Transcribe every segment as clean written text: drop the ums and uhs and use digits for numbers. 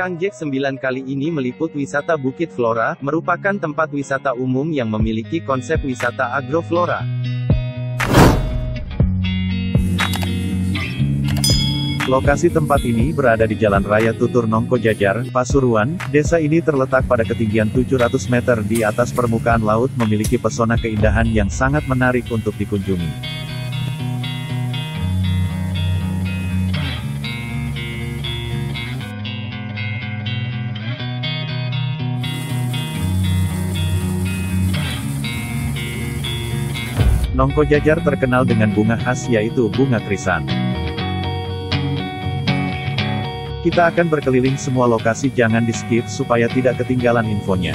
Kang Jack 9 kali ini meliput wisata Bukit Flora, merupakan tempat wisata umum yang memiliki konsep wisata agroflora. Lokasi tempat ini berada di Jalan Raya Tutur Nongko Jajar, Pasuruan. Desa ini terletak pada ketinggian 700 meter di atas permukaan laut, memiliki pesona keindahan yang sangat menarik untuk dikunjungi. Nongko Jajar terkenal dengan bunga khas yaitu bunga krisan. Kita akan berkeliling semua lokasi, jangan di skip supaya tidak ketinggalan infonya.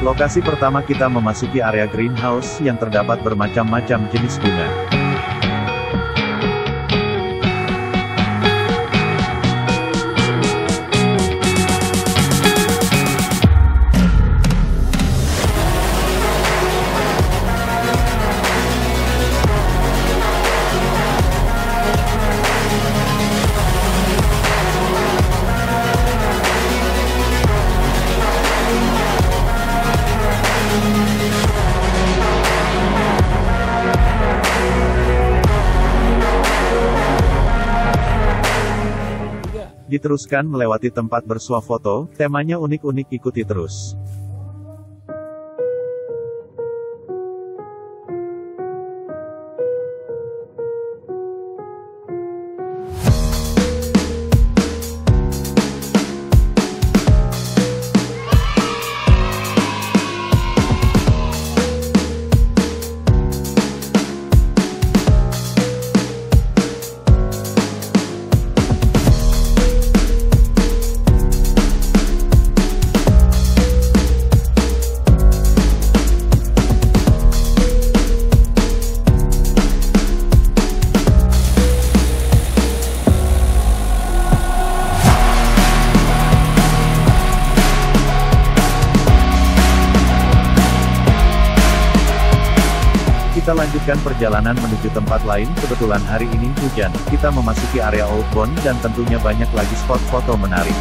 Lokasi pertama kita memasuki area greenhouse yang terdapat bermacam-macam jenis bunga. Diteruskan melewati tempat bersuah foto, temanya unik-unik, ikuti terus. Kita lanjutkan perjalanan menuju tempat lain. Kebetulan hari ini hujan, kita memasuki area outbound dan tentunya banyak lagi spot foto menarik.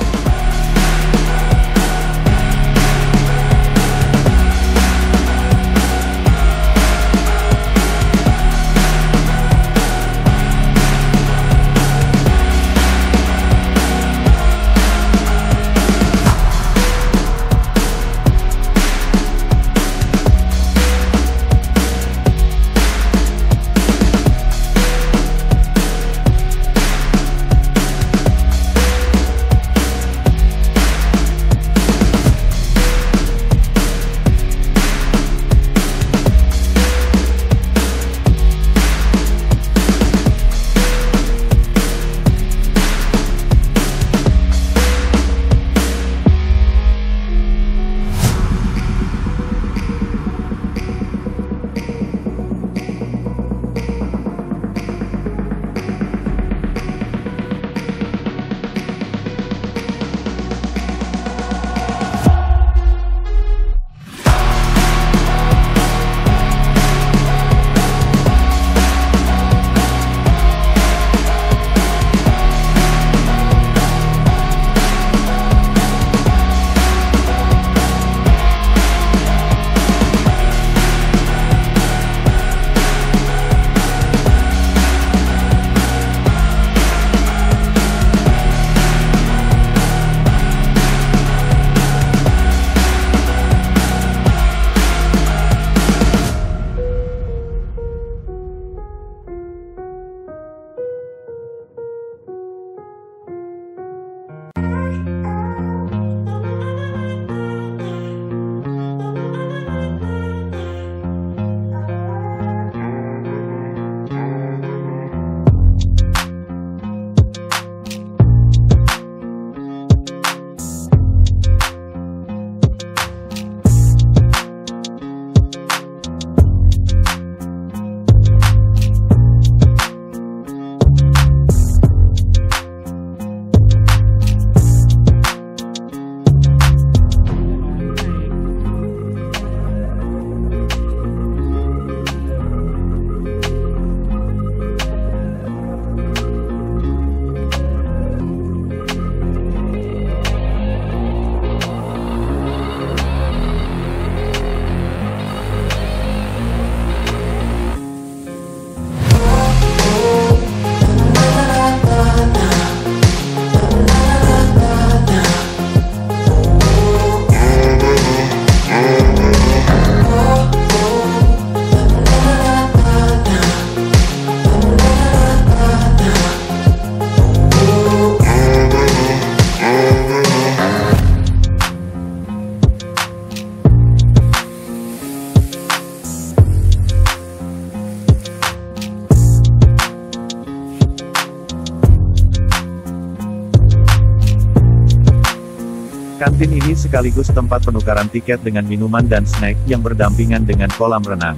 Kantin ini sekaligus tempat penukaran tiket dengan minuman dan snack yang berdampingan dengan kolam renang.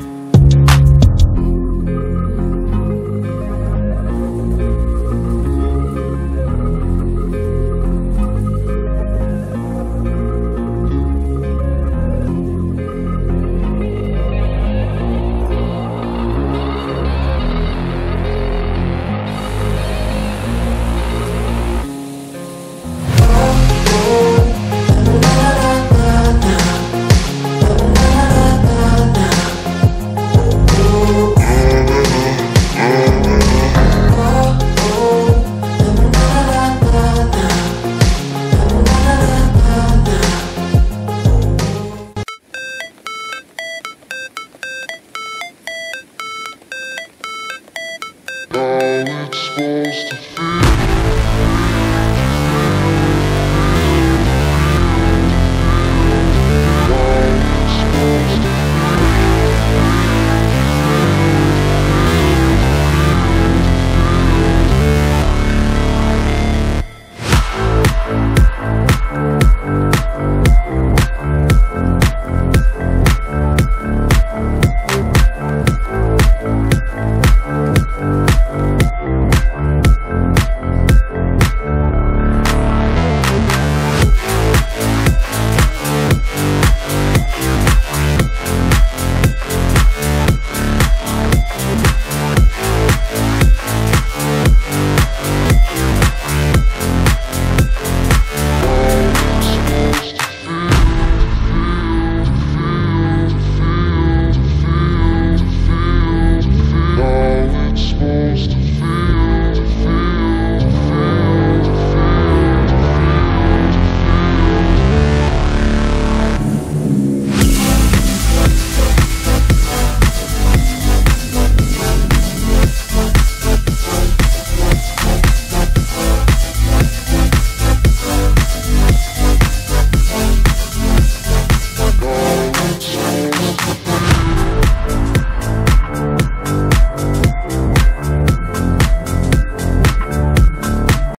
How it's supposed to feel.